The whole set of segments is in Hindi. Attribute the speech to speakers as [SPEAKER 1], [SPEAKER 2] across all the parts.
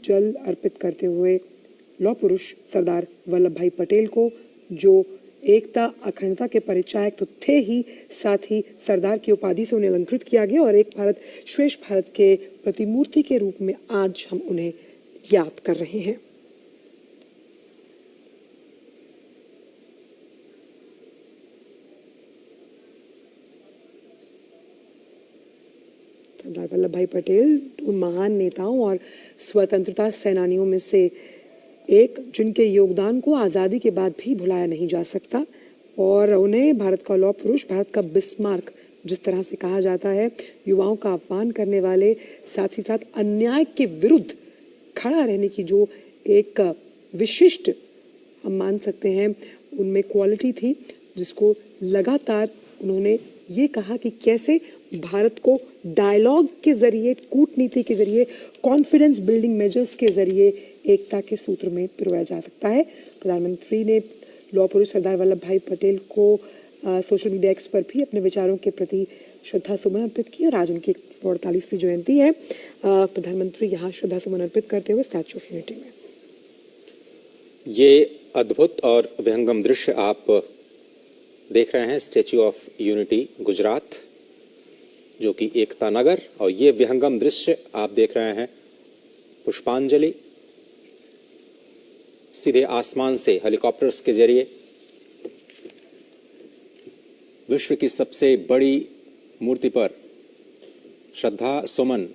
[SPEAKER 1] जल अर्पित करते हुए लौह पुरुष सरदार वल्लभ भाई पटेल को, जो एकता अखंडता के परिचायक तो थे ही, साथ ही सरदार की उपाधि से उन्हें अलंकृत किया गया और एक भारत श्रेष्ठ भारत के प्रतिमूर्ति के रूप में आज हम उन्हें याद कर रहे हैं। सरदार वल्लभ भाई पटेल उन महान नेताओं और स्वतंत्रता सेनानियों में से एक, जिनके योगदान को आज़ादी के बाद भी भुलाया नहीं जा सकता और उन्हें भारत का लौह पुरुष, भारत का बिस्मार्क जिस तरह से कहा जाता है, युवाओं का आह्वान करने वाले, साथ ही साथ अन्याय के विरुद्ध खड़ा रहने की जो एक विशिष्ट हम मान सकते हैं उनमें क्वालिटी थी, जिसको लगातार उन्होंने ये कहा कि कैसे भारत को डायलॉग के जरिए, कूटनीति के जरिए, कॉन्फिडेंस बिल्डिंग मेजर्स के जरिए एकता के सूत्र में पिरोया जा सकता है। प्रधानमंत्री ने लौह पुरुष सरदार वल्लभ भाई पटेल को सोशल मीडिया एक्स पर भी अपने विचारों के प्रति श्रद्धा सुमन अर्पित किया और आज उनकी 48वीं जयंती है। प्रधानमंत्री यहाँ श्रद्धा सुमन अर्पित करते हुए स्टैच्यू ऑफ यूनिटी में।
[SPEAKER 2] ये अद्भुत और विहंगम दृश्य आप देख रहे हैं स्टैच्यू ऑफ यूनिटी गुजरात, जो कि एकता नगर, और ये विहंगम दृश्य आप देख रहे हैं पुष्पांजलि सीधे आसमान से हेलीकॉप्टर्स के जरिए विश्व की सबसे बड़ी मूर्ति पर श्रद्धा सुमन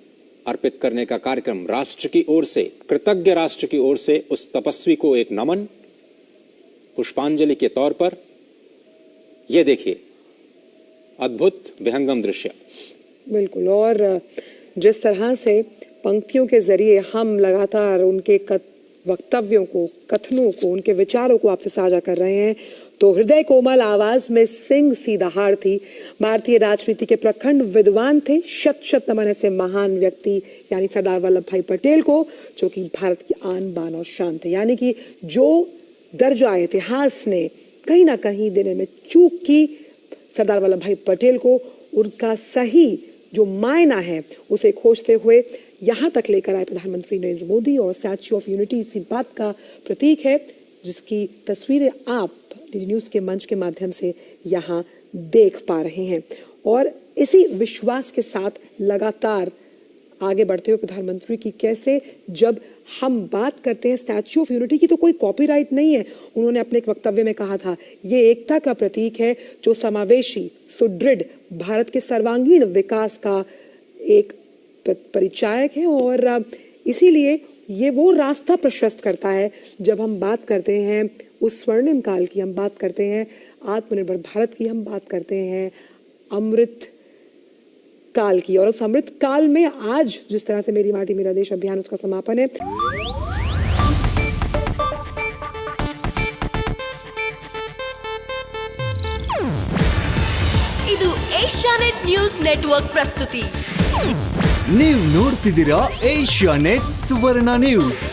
[SPEAKER 2] अर्पित करने का कार्यक्रम राष्ट्र की ओर से, कृतज्ञ राष्ट्र की ओर से उस तपस्वी को एक नमन, पुष्पांजलि के तौर पर। यह देखिए अद्भुत विहंगम दृश्य।
[SPEAKER 1] बिल्कुल, और जिस तरह से पंक्तियों के जरिए हम लगातार उनके वक्तव्यों को, कथनों को, उनके विचारों को आपसे साझा कर रहे हैं, तो हृदय कोमल आवाज में सिंह सी दहाड़ थी। भारतीय राजनीति के प्रखंड विद्वान थे, शत शत नमन ऐसे महान व्यक्ति यानी सरदार वल्लभ भाई पटेल को, जो कि भारत की आन बान और शान थे। यानी कि जो दर्जा इतिहास ने कहीं ना कहीं देने में चूक की, सरदार वल्लभ भाई पटेल को उनका सही जो मायना है उसे खोजते हुए यहाँ तक लेकर आए प्रधानमंत्री नरेंद्र मोदी, और स्टैच्यू ऑफ यूनिटी इसी बात का प्रतीक है, जिसकी तस्वीरें आप डीडी न्यूज़ के मंच के माध्यम से यहाँ देख पा रहे हैं। और इसी विश्वास के साथ लगातार आगे बढ़ते हुए प्रधानमंत्री की कैसे जब हम बात करते हैं स्टैच्यू ऑफ यूनिटी की तो कोई कॉपीराइट नहीं है। उन्होंने अपने एक वक्तव्य में कहा था, ये एकता का प्रतीक है जो समावेशी, सुदृढ़ भारत के सर्वांगीण विकास का एक परिचायक है, और इसीलिए ये वो रास्ता प्रशस्त करता है जब हम बात करते हैं उस स्वर्णिम काल की, हम बात करते हैं आत्मनिर्भर भारत की, हम बात करते हैं अमृत काल की। और उस अमृत काल में आज जिस तरह से मेरी माटी मेरा देश अभियान उसका समापन है।
[SPEAKER 3] ಇದು ಏಷ್ಯಾನೆಟ್ ನ್ಯೂಸ್ ನೆಟ್ವರ್ಕ್ ಪ್ರಸ್ತುತಿ.
[SPEAKER 4] ನೀವು ನೋಡ್ತಿದ್ದೀರಾ ಏಷ್ಯಾನೆಟ್ ಸುವರ್ಣ ನ್ಯೂಸ್.